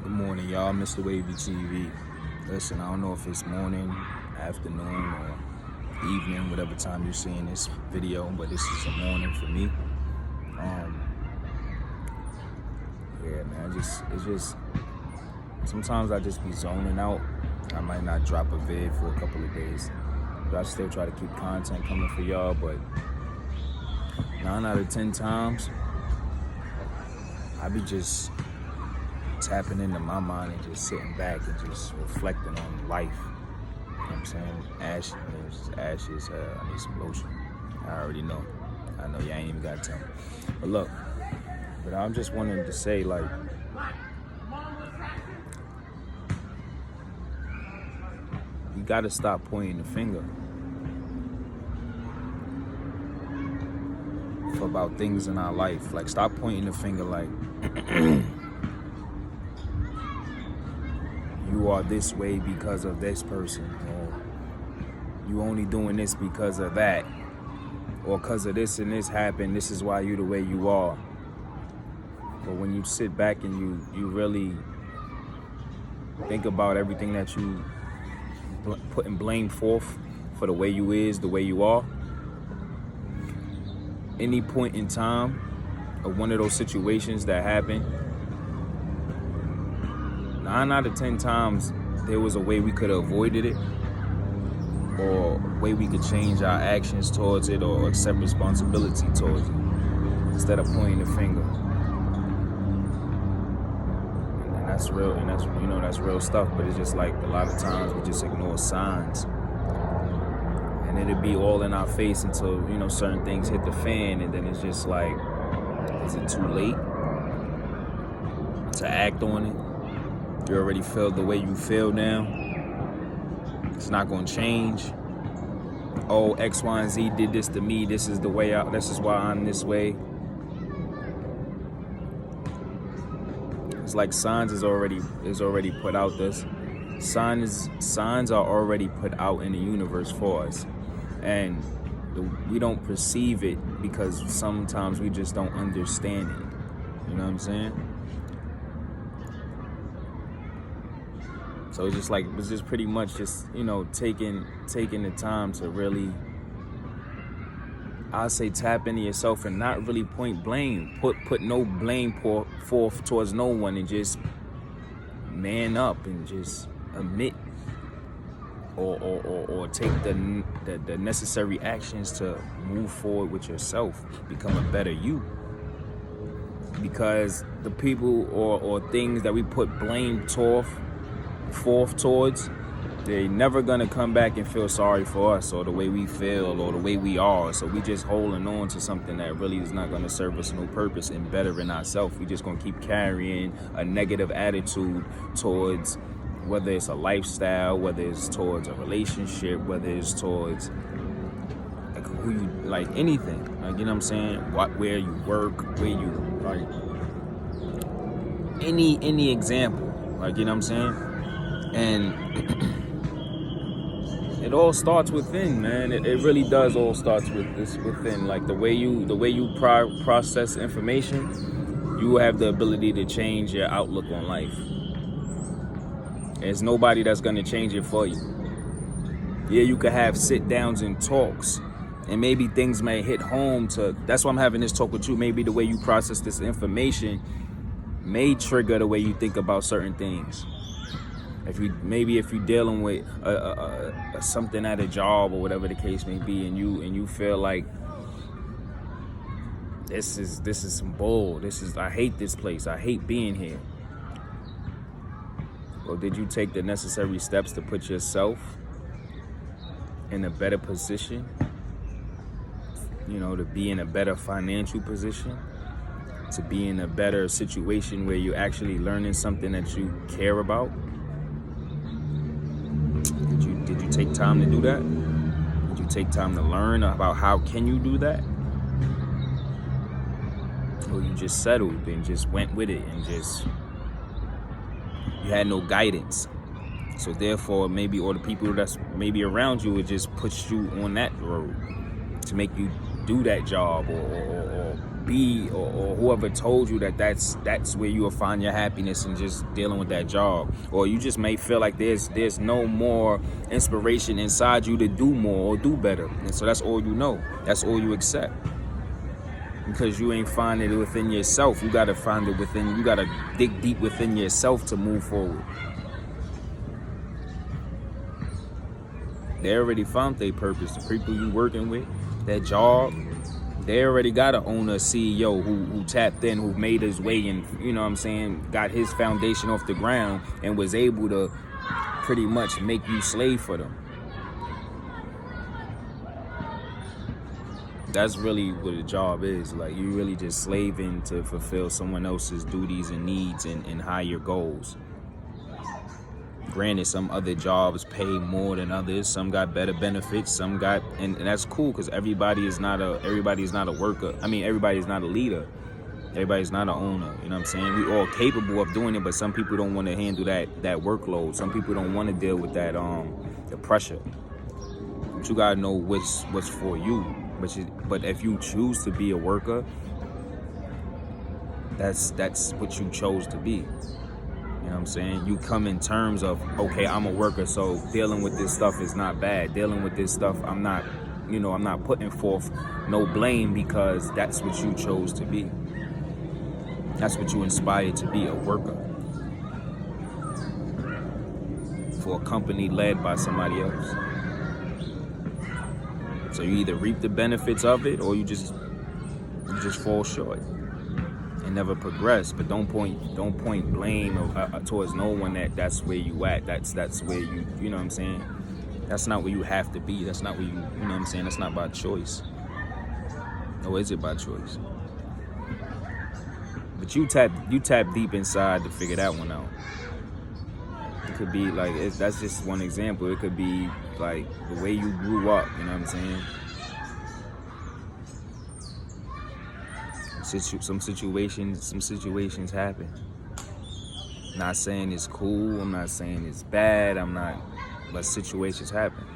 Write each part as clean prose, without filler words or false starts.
Good morning, y'all. Mr. WavyTv. Listen, I don't know if it's morning, afternoon, or evening, whatever time you're seeing this video, but this is a morning for me. Yeah, man. It's just sometimes I just be zoning out. I might not drop a vid for a couple of days, but I still try to keep content coming for y'all. But 9 out of 10 times, I be just tapping into my mind and just sitting back and just reflecting on life. You know what I'm saying? Ashes, I need some lotion. I already know. I know y'all ain't even got to tell me. But look, I'm just wanting to say, like, you gotta stop pointing the finger for about things in our life. Like, stop pointing the finger like, you are this way because of this person, or you only doing this because of that, or because of this and this happened, this is why you the way you are. But when you sit back and you really think about everything that you putting blame forth for the way you is, the way you are, any point in time of one of those situations that happened, 9 out of 10 times, there was a way we could have avoided it, or a way we could change our actions towards it, or accept responsibility towards it, instead of pointing the finger. And that's real, and that's real stuff. But it's just like a lot of times we just ignore signs, and it'll be all in our face until certain things hit the fan, and then it's just like, is it too late to act on it? You already feel the way you feel now. It's not gonna change. Oh, X, Y, and Z did this to me. This is the way out. This is why I'm this way. It's like signs is already put out. Signs are already put out in the universe for us, and we don't perceive it because sometimes we just don't understand it. You know what I'm saying? So it's just pretty much just, taking the time to really, I say, tap into yourself and not really point blame, put no blame forth towards no one, and just man up and just admit or take the necessary actions to move forward with yourself, become a better you. Because the people or things that we put blame forth towards, they're never gonna come back and feel sorry for us or the way we feel or the way we are. So we just holding on to something that really is not gonna serve us no purpose in bettering ourselves. We just gonna keep carrying a negative attitude towards, whether it's a lifestyle, whether it's towards a relationship, whether it's towards like who you like, anything. Like, you know what I'm saying? Where you work, where you like, any example. Like, you know what I'm saying? And it all starts within, man. It really does all starts within. Like the way you process information, you have the ability to change your outlook on life. There's nobody that's gonna change it for you. Yeah, you could have sit downs and talks, and maybe things may hit home to. That's why I'm having this talk with you. Maybe the way you process this information may trigger the way you think about certain things. If you're dealing with something at a job or whatever the case may be, and you feel like this is some bull. I hate this place. I hate being here. Well, did you take the necessary steps to put yourself in a better position? To be in a better financial position, to be in a better situation where you're actually learning something that you care about? Did you take time to do that? Did you take time to learn about how can you do that? Or you just settled and just went with it and just, you had no guidance. So therefore, maybe all the people that's maybe around you would just push you on that road to make you do that job or be, or whoever told you that that's where you will find your happiness in just dealing with that job. Or you just may feel like there's no more inspiration inside you to do more or do better. And so that's all you know. That's all you accept. Because you ain't finding it within yourself. You gotta find it within, you gotta dig deep within yourself to move forward. They already found their purpose. The people you working with, that job, they already got an owner, CEO who tapped in, who made his way and, you know what I'm saying, got his foundation off the ground and was able to pretty much make you slave for them. That's really what a job is. Like, you really just slaving to fulfill someone else's duties and needs and higher goals. Granted, some other jobs pay more than others. Some got better benefits. Some got, and that's cool, because everybody is not a worker. I mean, everybody is not a leader. Everybody's not an owner. You know what I'm saying? We all capable of doing it, but some people don't want to handle that workload. Some people don't want to deal with that the pressure. But you gotta know what's for you. But if you choose to be a worker, that's what you chose to be. You know what I'm saying? You come in terms of, okay, I'm a worker, so dealing with this stuff is not bad. Dealing with this stuff, I'm not putting forth no blame, because that's what you chose to be. That's what you inspired to be, a worker. For a company led by somebody else. So you either reap the benefits of it, or you just fall short and never progress. But don't point blame towards no one that's where you at. That's where you know what I'm saying? That's not where you have to be. That's not where you know what I'm saying? That's not by choice. Or is it by choice? But you tap deep inside to figure that one out. It could be like, that's just one example. It could be like the way you grew up, you know what I'm saying? Some situations happen. I'm not saying it's cool, I'm not saying it's bad, but situations happen.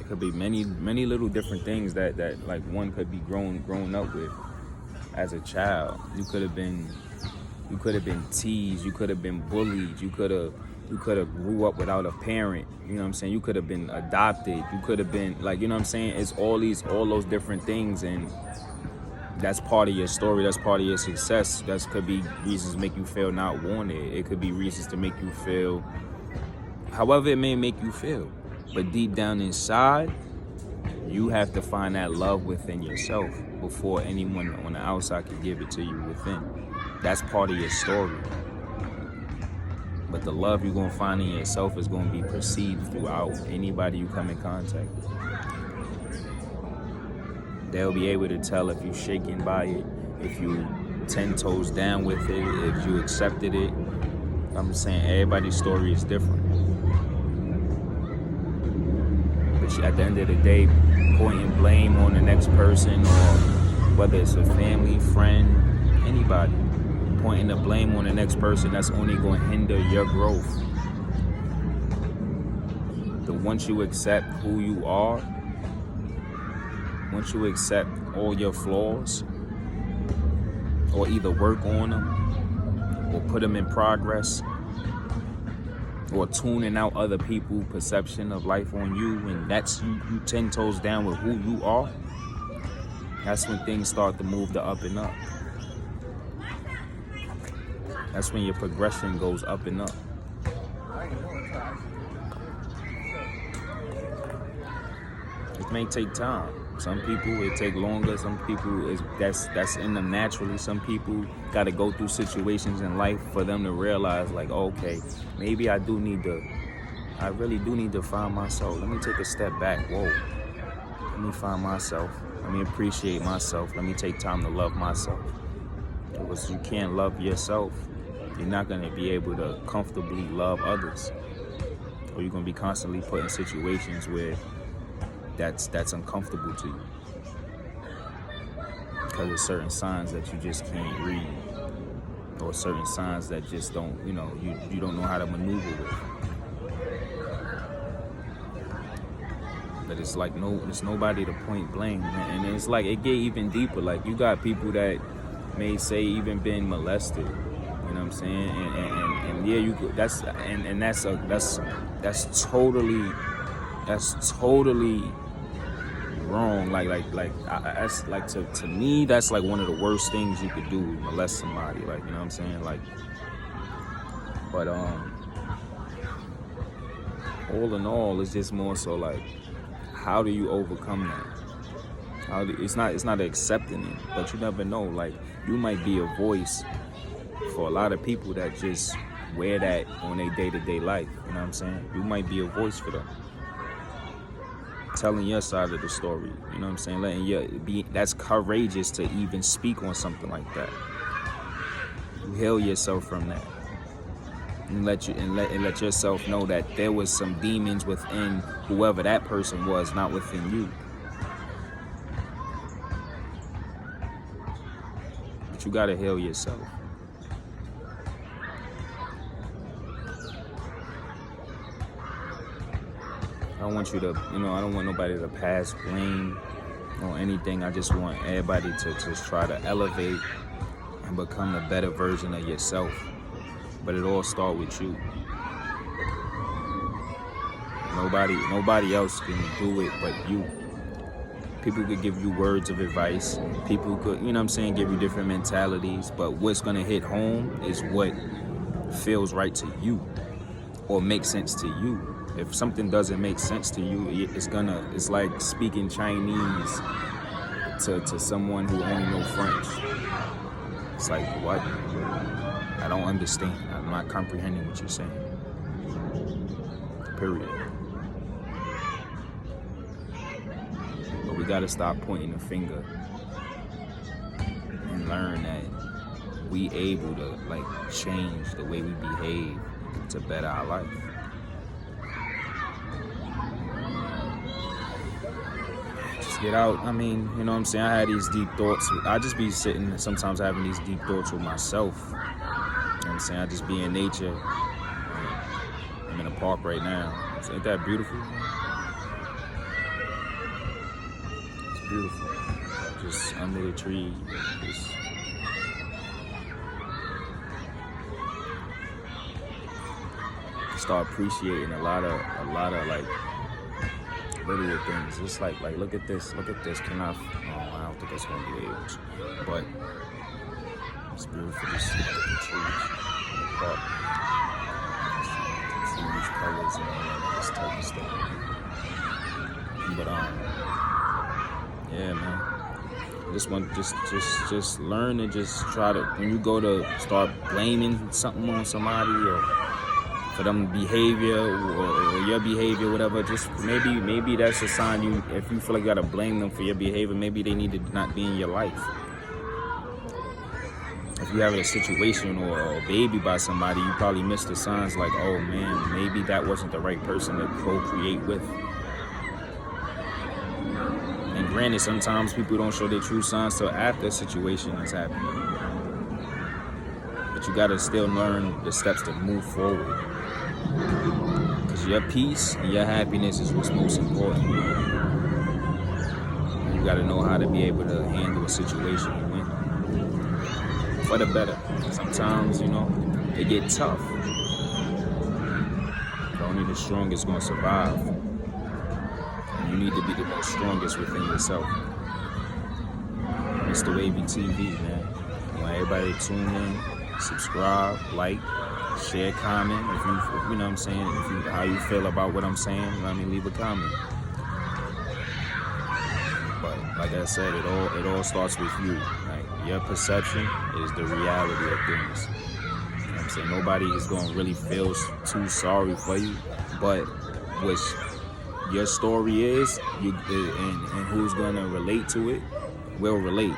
It could be many little different things that like one could be grown up with as a child. You could have been teased, you could have been bullied, you could have grew up without a parent, you know what I'm saying? You could have been adopted, you could have been, like, you know what I'm saying? It's all those different things, and that's part of your story, that's part of your success. That could be reasons to make you feel not wanted. It could be reasons to make you feel however it may make you feel. But deep down inside, you have to find that love within yourself before anyone on the outside can give it to you within. That's part of your story. But the love you're going to find in yourself is going to be perceived throughout anybody you come in contact with. They'll be able to tell if you're shaken by it, if you 10 toes down with it, if you accepted it. I'm saying everybody's story is different. But at the end of the day, pointing blame on the next person, or whether it's a family, friend, anybody, pointing the blame on the next person, that's only going to hinder your growth. But once you accept who you are, once you accept all your flaws, or either work on them, or put them in progress, or tuning out other people's perception of life on you, and that's you 10 toes down with who you are, that's when things start to move to up and up. That's when your progression goes up and up. It may take time. Some people it take longer. Some people that's in them naturally. Some people got to go through situations in life for them to realize, like, okay, maybe I really do need to find myself. Let me take a step back. Whoa. Let me find myself. Let me appreciate myself. Let me take time to love myself. Because you can't love yourself, you're not going to be able to comfortably love others. Or you're going to be constantly put in situations where that's uncomfortable to you. Because there's certain signs that you just can't read. Or certain signs that just don't, you don't know how to maneuver with. but it's like it's nobody to point blame, man. And it's like it get even deeper. Like you got people that may say even been molested. You know what I'm saying? And yeah, that's totally wrong. That's like to me, that's like one of the worst things you could do, molest somebody. Like, you know what I'm saying? Like, but all in all, it's just more so like, how do you overcome that? It's not accepting it, but you never know. Like, you might be a voice for a lot of people that just wear that on their day-to-day life. You know what I'm saying? You might be a voice for them, telling your side of the story. You know what I'm saying? Letting that's courageous to even speak on something like that. You heal yourself from that, and let yourself know that there was some demons within whoever that person was, not within you. But you gotta heal yourself. I don't want you to, I don't want nobody to pass blame on anything. I just want everybody to just try to elevate and become a better version of yourself. But it all starts with you. Nobody else can do it but you. People could give you words of advice. People could, give you different mentalities. But what's gonna hit home is what feels right to you or makes sense to you. If something doesn't make sense to you, it's like speaking Chinese to someone who only knows French. It's like, what? I don't understand. I'm not comprehending what you're saying. Period. But we gotta stop pointing the finger and learn that we able to change the way we behave to better our life. Get out. I mean, you know what I'm saying? I had these deep thoughts. I just be sitting sometimes having these deep thoughts with myself. You know what I'm saying? I just be in nature. I'm in a park right now. Ain't that beautiful? It's beautiful. Just under the tree. Just start appreciating a lot of little things. It's like look at this. Can I don't think it's gonna be able to. But it's beautiful to see the trees in the park. See these colors and all that, this type of stuff. But yeah, man. Just learn and just try to, when you go to start blaming something on somebody or for them behavior or your behavior, whatever, just maybe that's a sign. If you feel like you gotta blame them for your behavior, maybe they need to not be in your life. If you have a situation or a baby by somebody, you probably miss the signs like, oh man, maybe that wasn't the right person to procreate with. And granted, sometimes people don't show their true signs till after a situation is happening. But you gotta still learn the steps to move forward. Because your peace and your happiness is what's most important. You gotta know how to be able to handle a situation you win. For the better. Sometimes, it get tough. But only the strongest gonna survive. And you need to be the most strongest within yourself. It's the WavyTv, man. I want everybody to tune in, subscribe, like, share, comment. If you know what I'm saying, how you feel about what I'm saying, leave a comment. But like I said, it all starts with you. Like, your perception is the reality of things. You know what I'm saying? Nobody is gonna really feel too sorry for you, but what your story is, and who's gonna relate to it will relate,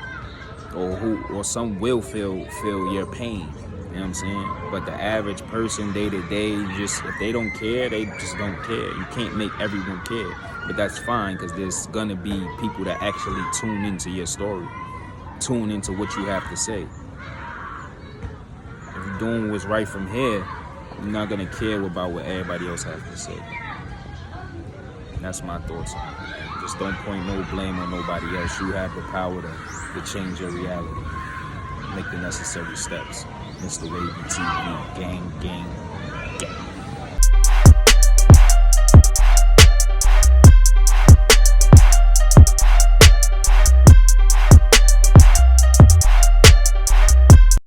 or some will feel your pain. You know what I'm saying? But the average person day to day, if they don't care, they just don't care. You can't make everyone care. But that's fine, because there's gonna be people that actually tune into your story, tune into what you have to say. If you're doing what's right from here, you're not gonna care about what everybody else has to say. That's my thoughts on it, man. Just don't point no blame on nobody else. You have the power to change your reality. Make the necessary steps. Mr. WavyTv, gang, gang.